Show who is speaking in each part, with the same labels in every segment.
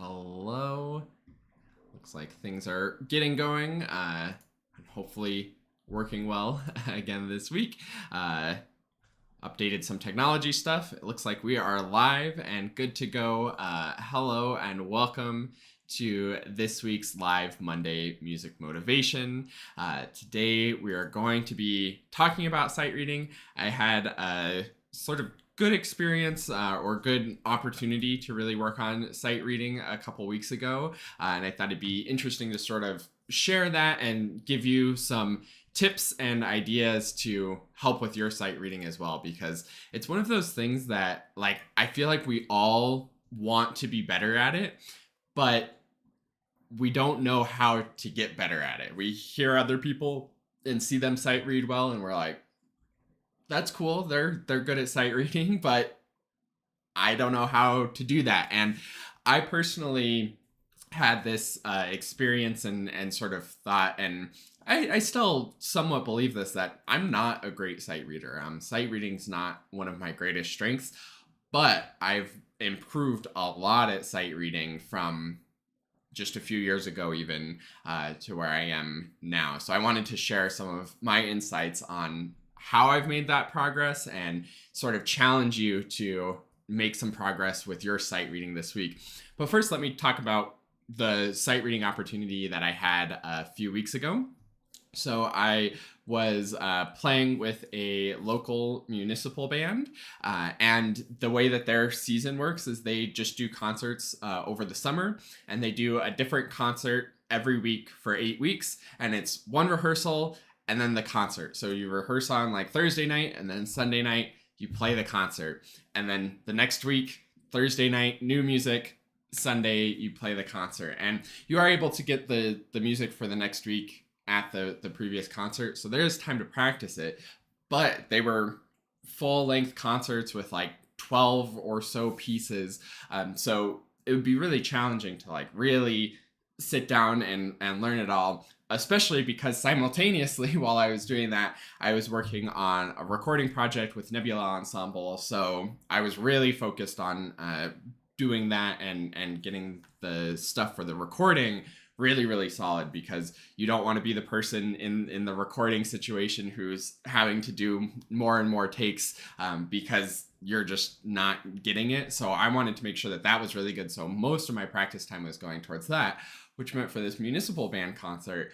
Speaker 1: Hello. Looks like things are getting going. Hopefully working well again this week. Updated some technology stuff. It looks like we are live and good to go. Hello and welcome to this week's live Monday Music Motivation. Today we are going to be talking about sight reading. I had a sort of good experience or good opportunity to really work on sight reading a couple weeks ago, and I thought it'd be interesting to sort of share that and give you some tips and ideas to help with your sight reading as well, because it's one of those things that, like, I feel like we all want to be better at it, but we don't know how to get better at it. We hear other people and see them sight read well, and we're like, that's cool. They're good at sight reading, but I don't know how to do that. And I personally had this experience and sort of thought, and I still somewhat believe this, that I'm not a great sight reader. Sight reading's not one of my greatest strengths, but I've improved a lot at sight reading from just a few years ago even to where I am now. So I wanted to share some of my insights on how I've made that progress and sort of challenge you to make some progress with your sight reading this week. But first, let me talk about the sight reading opportunity that I had a few weeks ago. So I was playing with a local municipal band, and the way that their season works is they just do concerts over the summer, and they do a different concert every week for 8 weeks, and it's one rehearsal and then the concert. So you rehearse on like Thursday night, and then Sunday night you play the concert, and then the next week, Thursday night, new music, Sunday you play the concert, and you are able to get the music for the next week at the previous concert, so there's time to practice it. But they were full length concerts with like 12 or so pieces, so it would be really challenging to like really sit down and learn it all, especially because simultaneously while I was doing that, I was working on a recording project with Nebula Ensemble. So I was really focused on doing that and getting the stuff for the recording really solid, because you don't want to be the person in the recording situation who's having to do more and more takes because you're just not getting it. So I wanted to make sure that that was really good. So most of my practice time was going towards that, which meant for this municipal band concert,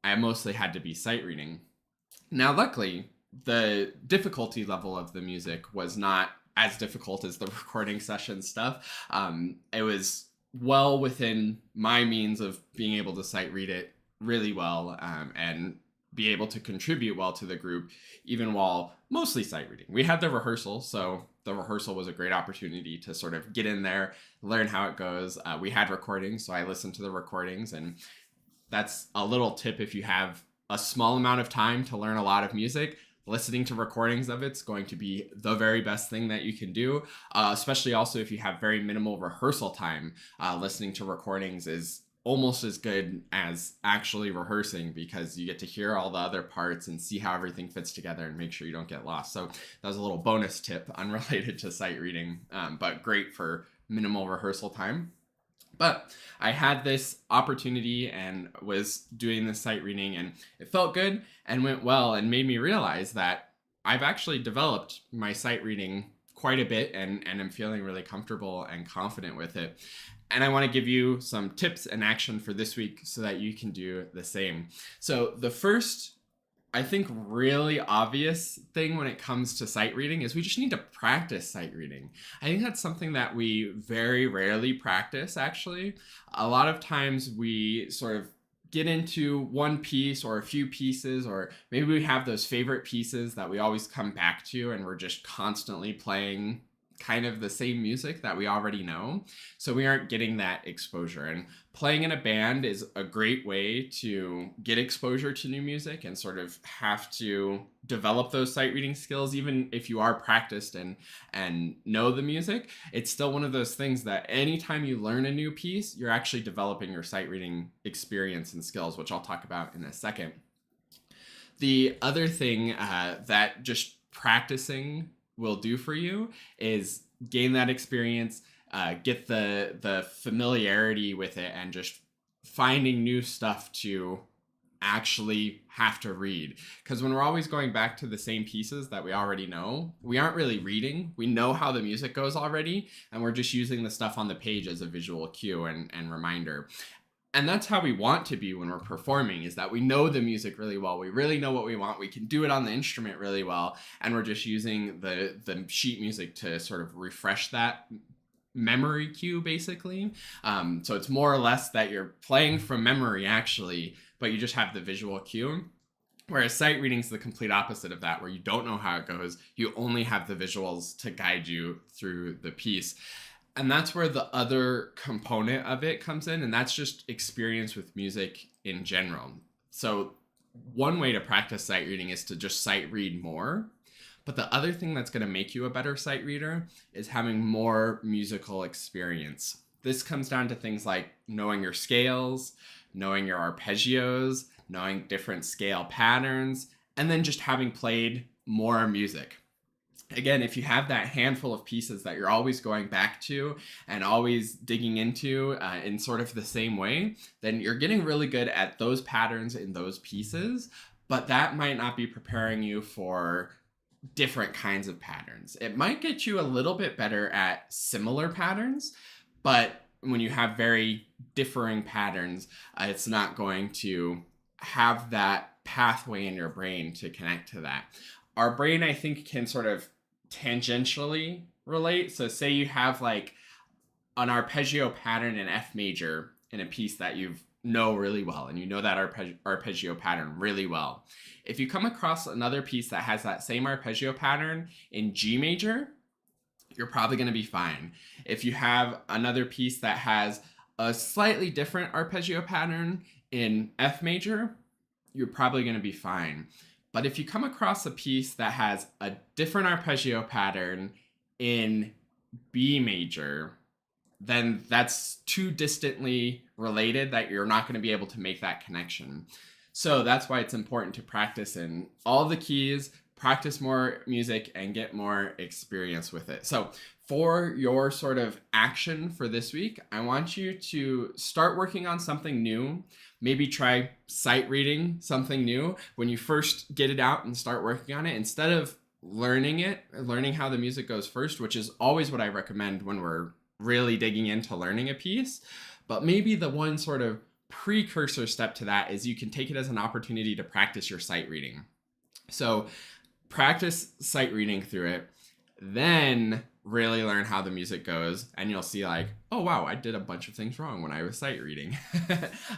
Speaker 1: I mostly had to be sight reading. Now, luckily, the difficulty level of the music was not as difficult as the recording session stuff. It was well within my means of being able to sight read it really well, and be able to contribute well to the group, even while mostly sight reading. We had the rehearsal, so the rehearsal was a great opportunity to sort of get in there, learn how it goes. We had recordings, so I listened to the recordings, and that's a little tip if you have a small amount of time to learn a lot of music. Listening to recordings of it's going to be the very best thing that you can do, especially also if you have very minimal rehearsal time. Listening to recordings is almost as good as actually rehearsing, because you get to hear all the other parts and see how everything fits together and make sure you don't get lost. So that was a little bonus tip unrelated to sight reading, but great for minimal rehearsal time. But I had this opportunity and was doing the sight reading, and it felt good and went well and made me realize that I've actually developed my sight reading quite a bit and am feeling really comfortable and confident with it. And I want to give you some tips and action for this week so that you can do the same. So the first, I think, really obvious thing when it comes to sight reading is we just need to practice sight reading. I think that's something that we very rarely practice, actually. A lot of times we sort of get into one piece or a few pieces, or maybe we have those favorite pieces that we always come back to, and we're just constantly playing kind of the same music that we already know. So we aren't getting that exposure. And playing in a band is a great way to get exposure to new music and sort of have to develop those sight reading skills. Even if you are practiced and know the music, it's still one of those things that anytime you learn a new piece, you're actually developing your sight reading experience and skills, which I'll talk about in a second. The other thing that just practicing will do for you is gain that experience, get the familiarity with it and just finding new stuff to actually have to read. Because when we're always going back to the same pieces that we already know, we aren't really reading. We know how the music goes already, and we're just using the stuff on the page as a visual cue and reminder. And that's how we want to be when we're performing, is that we know the music really well. We really know what we want. We can do it on the instrument really well. And we're just using the sheet music to sort of refresh that memory cue, basically. So it's more or less that you're playing from memory, actually, but you just have the visual cue. Whereas sight reading is the complete opposite of that, where you don't know how it goes. You only have the visuals to guide you through the piece. And that's where the other component of it comes in, and that's just experience with music in general. So one way to practice sight reading is to just sight read more. But the other thing that's going to make you a better sight reader is having more musical experience. This comes down to things like knowing your scales, knowing your arpeggios, knowing different scale patterns, and then just having played more music. Again, if you have that handful of pieces that you're always going back to and always digging into in sort of the same way, then you're getting really good at those patterns in those pieces, but that might not be preparing you for different kinds of patterns. It might get you a little bit better at similar patterns, but when you have very differing patterns, it's not going to have that pathway in your brain to connect to that. Our brain, I think, can sort of tangentially relate. So say you have like an arpeggio pattern in F major in a piece that you know really well, and you know that arpeggio pattern really well. If you come across another piece that has that same arpeggio pattern in G major, you're probably going to be fine. If you have another piece that has a slightly different arpeggio pattern in F major, you're probably going to be fine. But if you come across a piece that has a different arpeggio pattern in B major, then that's too distantly related that you're not going to be able to make that connection. So that's why it's important to practice in all the keys, practice more music, and get more experience with it. So for your sort of action for this week, I want you to start working on something new. Maybe try sight reading something new when you first get it out and start working on it. Instead of learning how the music goes first, which is always what I recommend when we're really digging into learning a piece. But maybe the one sort of precursor step to that is you can take it as an opportunity to practice your sight reading. So practice sight reading through it, then really learn how the music goes, and you'll see like, oh wow, I did a bunch of things wrong when I was sight reading.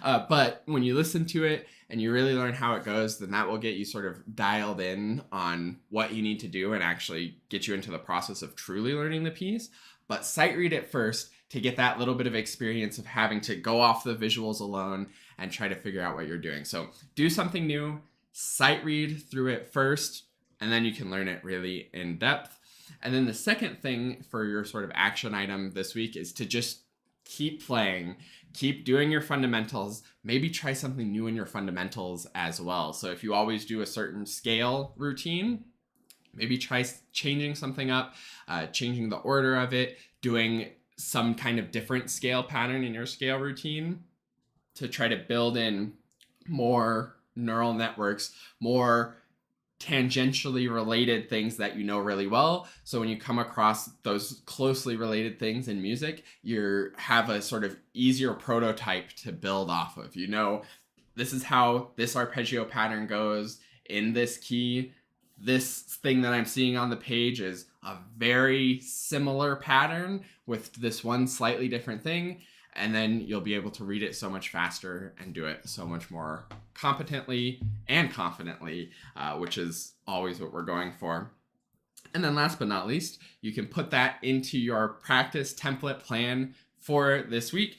Speaker 1: But when you listen to it and you really learn how it goes, then that will get you sort of dialed in on what you need to do and actually get you into the process of truly learning the piece. But sight read it first to get that little bit of experience of having to go off the visuals alone and try to figure out what you're doing. So do something new, sight read through it first, and then you can learn it really in depth. And then the second thing for your sort of action item this week is to just keep playing, keep doing your fundamentals, maybe try something new in your fundamentals as well. So if you always do a certain scale routine, maybe try changing something up, changing the order of it, doing some kind of different scale pattern in your scale routine to try to build in more neural networks, more tangentially related things that you know really well. So when you come across those closely related things in music, you have a sort of easier prototype to build off of. You know, this is how this arpeggio pattern goes in this key. This thing that I'm seeing on the page is a very similar pattern with this one slightly different thing. And then you'll be able to read it so much faster and do it so much more competently and confidently, which is always what we're going for. And then last but not least, you can put that into your practice template plan for this week.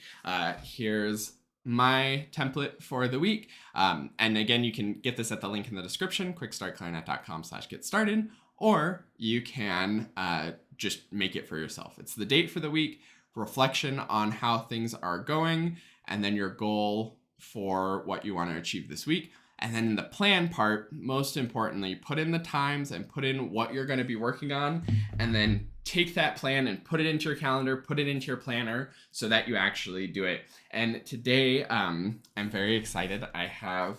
Speaker 1: Here's my template for the week. And again, you can get this at the link in the description, quickstartclarinet.com/get started, or you can just make it for yourself. It's the date for the week, reflection on how things are going, and then your goal for what you want to achieve this week. And then in the plan part, most importantly, put in the times and put in what you're going to be working on, and then take that plan and put it into your calendar, put it into your planner so that you actually do it. And today, I'm very excited. I have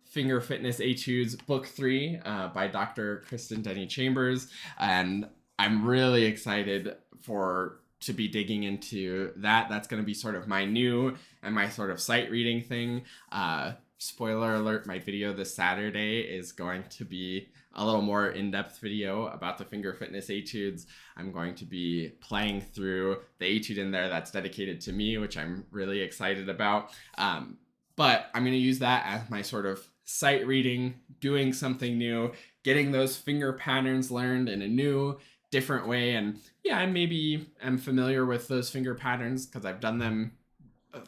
Speaker 1: Finger Fitness Etudes Book 3 by Dr. Kristen Denny Chambers, and I'm really excited to be digging into that. That's going to be sort of my new and my sort of sight reading thing. Spoiler alert, my video this Saturday is going to be a little more in-depth video about the Finger Fitness Etudes. I'm going to be playing through the etude in there that's dedicated to me, which I'm really excited about. But I'm going to use that as my sort of sight reading, doing something new, getting those finger patterns learned in a new, different way. And yeah, I maybe am familiar with those finger patterns because I've done them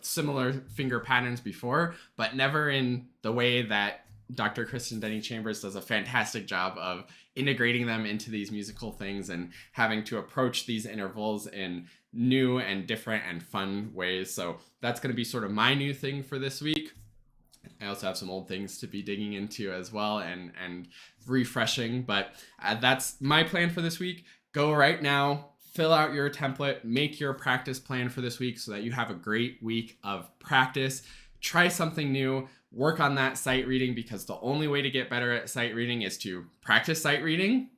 Speaker 1: similar finger patterns before, but never in the way that Dr. Kristen Denny Chambers does a fantastic job of integrating them into these musical things and having to approach these intervals in new and different and fun ways. So that's going to be sort of my new thing for this week. I also have some old things to be digging into as well and refreshing, but that's my plan for this week. Go right now, fill out your template, make your practice plan for this week so that you have a great week of practice. Try something new, work on that sight reading, because the only way to get better at sight reading is to practice sight reading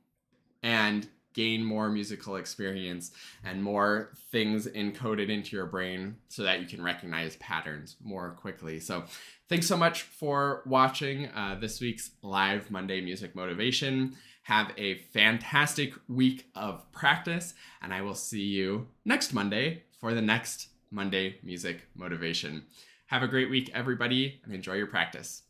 Speaker 1: and gain more musical experience and more things encoded into your brain so that you can recognize patterns more quickly. So thanks so much for watching this week's live Monday Music Motivation. Have a fantastic week of practice, and I will see you next Monday for the next Monday Music Motivation. Have a great week, everybody, and enjoy your practice.